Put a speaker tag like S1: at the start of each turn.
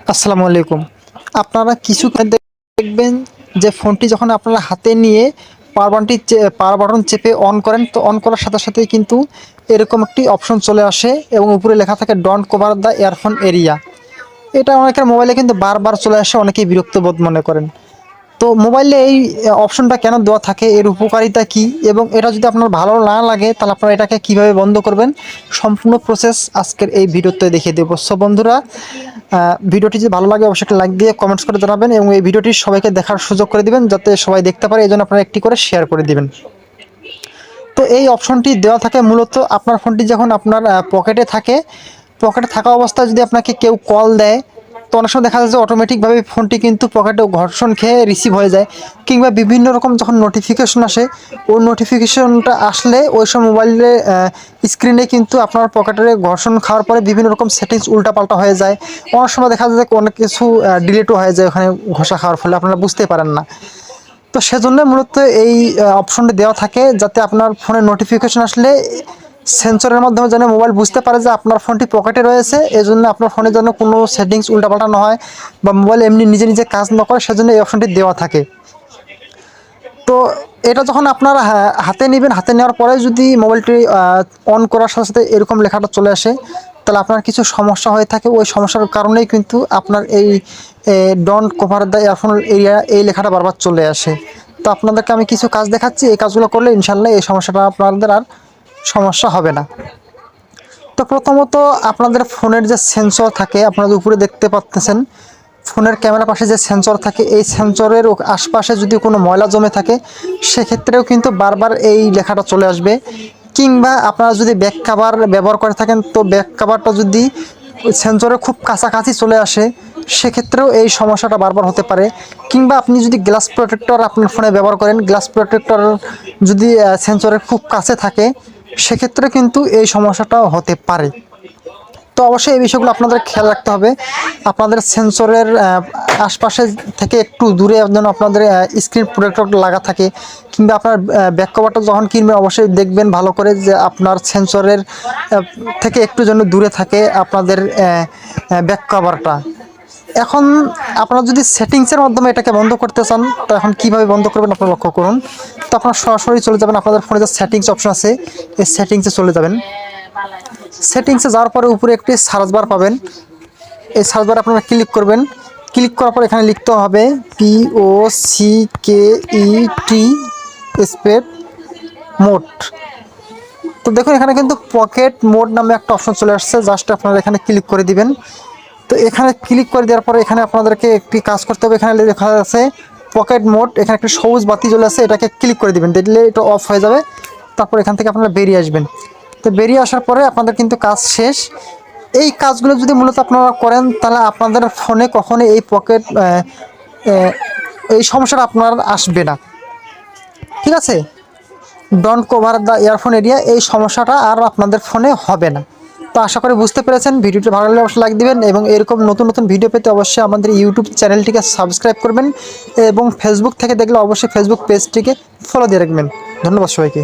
S1: আসসালামু আলাইকুম। আপনারা কিছুক্ষণ দেখবেন যে ফোনটি যখন আপনারা হাতে নিয়ে পাওয়ার বাটন চেপে অন করেন, তো অন করার সাথে সাথেই কিন্তু এরকম একটি অপশন চলে আসে এবং উপরে লেখা থাকে don't cover the earphone area. এটা অনেকের মোবাইলে কিন্তু বারবার চলে আসে, অনেকেই বিরক্ত বোধ মনে করেন। তো মোবাইলে এই অপশনটা কেন দেওয়া থাকে, এর উপকারিতা কী, এবং এটা যদি আপনার ভালো না লাগে তাহলে আপনারা এটাকে কিভাবে বন্ধ করবেন, সম্পূর্ণ প্রসেস আজকের এই ভিডিওতে দেখিয়ে দেবো। সো বন্ধুরা, ভিডিওটি যদি ভালো লাগে অবশ্যই একটা লাইক দিয়ে কমেন্টস করে জানাবেন এবং এই ভিডিওটি সবাইকে দেখার সুযোগ করে দিবেন, যাতে সবাই দেখতে পারে। এই জন্য আপনারা একটি করে শেয়ার করে দিবেন। তো এই অপশনটি দেওয়া থাকে মূলত আপনার ফোনটি যখন আপনার পকেটে থাকে, পকেটে থাকা অবস্থায় যদি আপনাকে কেউ কল দেয়, তো অনেক সময় দেখা যায় যে অটোমেটিকভাবে ফোনটি কিন্তু পকেটে ঘর্ষণ খেয়ে রিসিভ হয়ে যায়, কিংবা বিভিন্ন রকম যখন নোটিফিকেশন আসে, ওই নোটিফিকেশনটা আসলে ওই সব মোবাইলে স্ক্রিনে কিন্তু আপনার পকেটের ঘর্ষণ খাওয়ার পরে বিভিন্ন রকম সেটিংস উল্টাপাল্টা হয়ে যায়। অনেক সময় দেখা যায় যে অনেক কিছু ডিলিটও হয়ে যায় ওখানে ঘষা খাওয়ার ফলে, আপনারা বুঝতে পারেন না। তো সেজন্য মূলত এই অপশনটি দেওয়া থাকে, যাতে আপনার ফোনে নোটিফিকেশন আসলে সেন্সরের মাধ্যমে যেন মোবাইল বুঝতে পারে যে আপনার ফোনটি পকেটে রয়েছে। এই জন্য আপনার ফোনে যেন কোনো সেটিংস উল্টাপাল্টা না হয় বা মোবাইল এমনি নিজে নিজে কাজ না করে, সেজন্য এই অপশনটি দেওয়া থাকে। তো এটা যখন আপনারা হাতে নেবেন, হাতে নেওয়ার পরে যদি মোবাইলটি অন করার সাথে সাথে এরকম লেখাটা চলে আসে, তাহলে আপনার কিছু সমস্যা হয়ে থাকে। ওই সমস্যার কারণেই কিন্তু আপনার এই don't cover the earphone area এই লেখাটা বারবার চলে আসে। তো আপনাদেরকে আমি কিছু কাজ দেখাচ্ছি, এই কাজগুলো করলে ইনশাল্লাহ এই সমস্যাটা আপনাদের আর সমস্যা হবে না। তো প্রথমত আপনাদের ফোনের যে সেন্সর থাকে, আপনাদের উপরে দেখতে পাচ্ছেন ফোনের ক্যামেরার পাশে যে সেন্সর থাকে, এই সেন্সরের আশপাশে যদি কোনো ময়লা জমে থাকে, সেক্ষেত্রেও কিন্তু বারবার এই লেখাটা চলে আসবে। কিংবা আপনারা যদি ব্যাক কভার ব্যবহার করে থাকেন, তো ব্যাক কভারটা যদি সেন্সরের খুব কাছাকাছি চলে আসে, সেক্ষেত্রেও এই সমস্যাটা বারবার হতে পারে। কিংবা আপনি যদি গ্লাস প্রোটেক্টর আপনার ফোনে ব্যবহার করেন, গ্লাস প্রোটেক্টর যদি সেন্সরের খুব কাছে থাকে, সেক্ষেত্রে কিন্তু এই সমস্যাটাও হতে পারে। তো অবশ্যই এই বিষয়গুলো আপনাদের খেয়াল রাখতে হবে। আপনাদের সেন্সরের আশপাশে থেকে একটু দূরে যেন আপনাদের স্ক্রিন প্রোটেক্টর লাগা থাকে। কিংবা আপনার ব্যাক কভারটা যখন কিনবেন অবশ্যই দেখবেন ভালো করে যে আপনার সেন্সরের থেকে একটু যেন দূরে থাকে আপনাদের ব্যাক কভারটা। এখন আপনারা যদি সেটিংসের মাধ্যমে এটাকে বন্ধ করতে চান, তো এখন কীভাবে বন্ধ করবেন আপনারা লক্ষ্য করুন। তো আপনারা সরাসরি চলে যাবেন, আপনাদের ফোনে যে সেটিংস অপশন আছে এই সেটিংসে চলে যাবেন। সেটিংসে যাওয়ার পরে উপরে একটি সার্চ বার পাবেন, এই সার্চ বারে আপনারা ক্লিক করবেন। ক্লিক করার পর এখানে লিখতে হবে POCKET স্পেস মোড। তো দেখুন এখানে কিন্তু পকেট মোড নামে একটা অপশন চলে আসছে, জাস্ট আপনারা এখানে ক্লিক করে দিবেন। তো এখানে ক্লিক করে দেওয়ার পরে এখানে আপনাদেরকে একটি কাজ করতে হবে। এখানে লেখা আছে পকেট মোড, এখানে একটি সবুজ বাতি জ্বলে আছে, এটাকে ক্লিক করে দিবেন, দেখলে এটা অফ হয়ে যাবে। তারপর এখান থেকে আপনারা বেরিয়ে আসবেন। তো বেরিয়ে আসার পরে আপনাদের কিন্তু কাজ শেষ। এই কাজগুলো যদি মূলত আপনারা করেন, তাহলে আপনাদের ফোনে কখনো এই পকেট এই সমস্যাটা আপনার আসবে না। ঠিক আছে, don't cover the earphone area এই সমস্যাটা আর আপনাদের ফোনে হবে না। তো আশা করি বুঝতে পেরেছেন। ভিডিওটি ভালো লাগলে অবশ্যই লাইক দিবেন এবং এরকম নতুন নতুন ভিডিও পেতে অবশ্যই আমাদের ইউটিউব চ্যানেলটিকে সাবস্ক্রাইব করবেন এবং ফেসবুক থেকে দেখলে অবশ্যই ফেসবুক পেজটিকে ফলো দিয়ে রাখবেন। ধন্যবাদ সবাইকে।